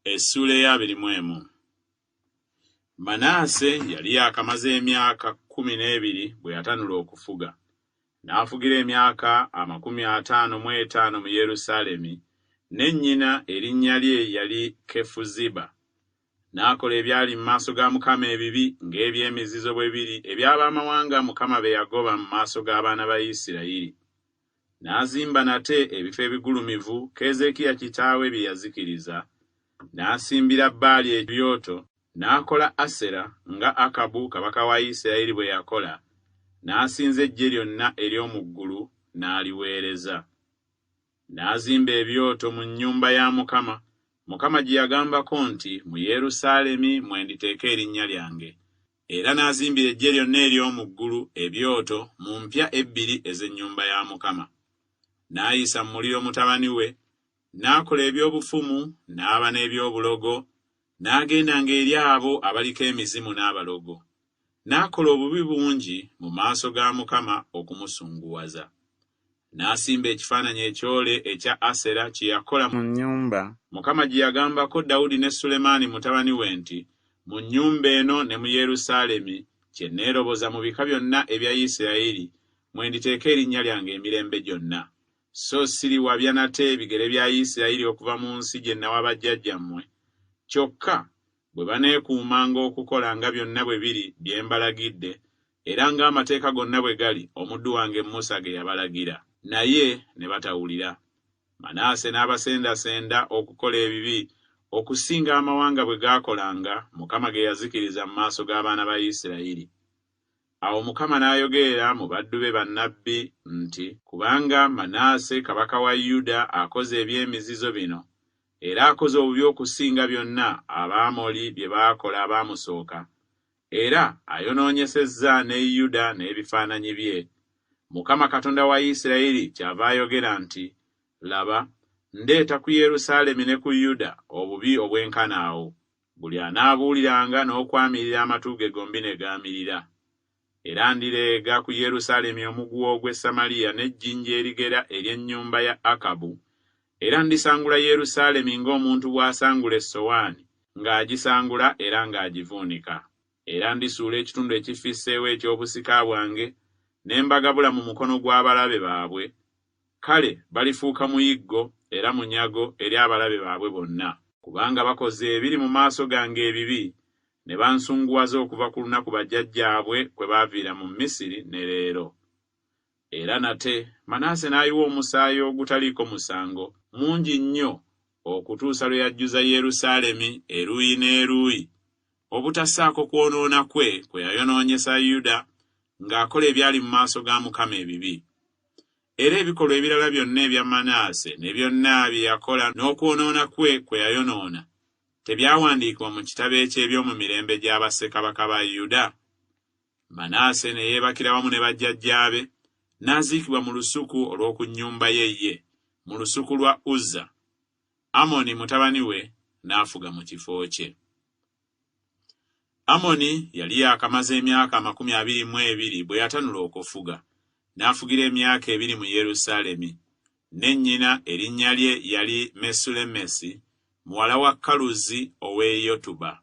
Essula ya 21. Manaase yali yakamaze emyaka 12 bwe yatanula okufuga. N'afugira emyaka 55 mu Yerusaalemi, ne nnyina erinnya lye yali Kefuziba. N'akola ebyali mu maaso ga Mukama ebibi ng'eby'emizizo bwe biri eby'abamawanga Mukama be yagoba mu maaso g'abaana ba Isirayiri. N'azimba nate ebifo ebigulumivu Keezeekiya kitaawe bye yazikiriza. N'asimbira Baali ebyoto, n'akola Asera nga Akabu kabaka wa Isirayiri bwe yakola, n'asinza eggye lyonna ery'omu ggulu n'aliweereza. N'azimba ebyoto mu nnyumba ya Mukama, Mukama gye yagambako nti, mu Yerusaalemi mwe nditeeka erinnya lyange. Era n'azimbira eggye lyonna ery'omu ggulu ebyoto mu mpya 2 ez'ennyumba ya Mukama. N'ayisa mu muliro mutabani we, n'akola eby'obufumu n'aba n'eby'obulogo, n'agendanga eri abo abaliko emizimu n'abalogo. N'akola obubi bungi mu maaso ga Mukama okumusunguwaza. N'asimba ekifaananyi ekyole ekya Asera kye yakola mu nnyumba Mukama gye yagambako Dawudi ne Sulemaani mutabani we nti, mu nnyumba eno ne mu Yerusaalemi kye neeroboza mu bika byonna ebya Isirayiri mwe nditeeka erinnya lyange emirembe gyonna. So siriwabya nate ebigere bya Isirayiri okuva mu nsi gye nawa bajjajjammwe. Kyokka bwe baneekuumanga okukolanga byonna bwe biri bye mbalagidde, era ng'amateeka gonna bwe gali omuddu wange Musa ge yabalagira. Naye ne batawulira. Manaase n'abasendasenda okukola ebibi okusinga amawanga bwe gaakolanga Mukama ge yazikiriza mu maaso g'abaana ba Isirayiri. Awo Mukama n'ayogerera mu baddu be bannabbi nti, kubanga Manaase kabaka wa Yuda akoze eby'emizizo bino, era akoze obubi okusinga byonna Abamoli bye baakola abaamusooka, era ayonoonyesezza ne Yuda n'ebifaananyi bye, Mukama Katonda wa Isirayiri kyava ayogera nti, laba, ndeeta ku Yerusaalemi ne ku Yuda obubi obwenkana awo. Buli anaabuuliranga n'okwamirira amatu ge gombi ne gaamirira. Era ndireega ku Yerusaalemi omuguwa ogw'e Samaliya n'ejjinja erigera ery'ennyumba ya Akabu. Era ndisangula Yerusaalemi ng'omuntu bw'asangula essowaani, ng'agisangula era ng'agivuunika. Era ndisuula ekitundu ekifisseewo eky'obusika bwange, ne mbagabula mu mukono gw'abalabe baabwe. Kale balifuuka muyiggo era munyago eri abalabe baabwe bonna, kubanga bakoze ebiri mu maaso gange ebibi, ne bansunguwaza okuva ku lunaku bajjajjaabwe kwe baaviira mu Misiri ne leero. Era nate Manaase n'ayiwa omusaayi ogutaliiko musango mungi nnyo okutuusa lwe yajjuza Yerusaalemi eruuyi n'eruuyi, obutassaako kwonoona kwe yayonoonyesa Yuda ng'akola ebyali mu maaso ga Mukama ebibi. Era ebikolwa ebirala byonna ebya Manaase ne byonna bye yakola n'okwonoona kwe yayonoona tebyawandiikibwa mu kitabo eky'ebyomu mirembe gya bassekabaka ba Yuda? Manaase ne yeebakira wamu ne bajjajjaabe, n'aziikibwa mu lusuku olw'oku nnyumba ye, mu lusuku lwa Uzza. Amoni mutabani we n'afuga mu kifo kye. Amoni yali yakamaze emyaka 22 bwe yatanula okufuga. N'afugira emyaka 2 mu Yerusaalemi. Ne nnyina erinnya lye yali Mesulemesi, muwala wa Kaluzi ow'e Yotuba.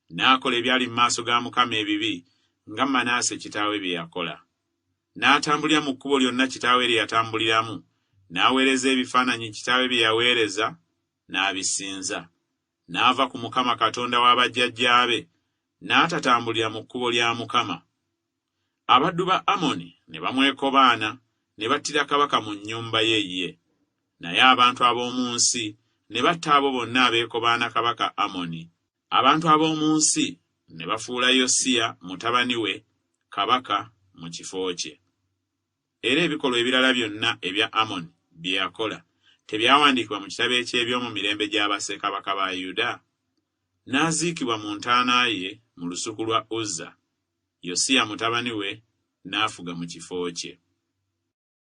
N'akola ebyali mu maaso ga Mukama ebibi nga Manaase kitaawe bye yakola. N'atambulira mu kkubo lyonna kitaawe lye yatambuliramu, n'aweereza ebifaananyi kitaawe bye yaweereza, n'abisinza. N'ava ku Mukama Katonda wa bajjajjaabe, n'atatambulira mu kkubo lya Mukama. Abaddu ba Amoni ne bamwekobaana, ne battira kabaka mu nnyumba ye. Naye abantu ab'omu nsi ne batta abo bonna abeekobaana kabaka Amoni. Abantu ab'omu nsi ne bafuula Yosiya mutabani we kabaka mu kifo kye. Era ebikolwa ebirala byonna ebya Amoni bye yakola tebyawandiikibwa mu kitabo eky'ebyomu mirembe gya bassekabaka ba Yuda? N'aziikibwa mu ntaana ye mu lusuku lwa Uzza. Yosiya mutabani we n'afuga mu kifo kye.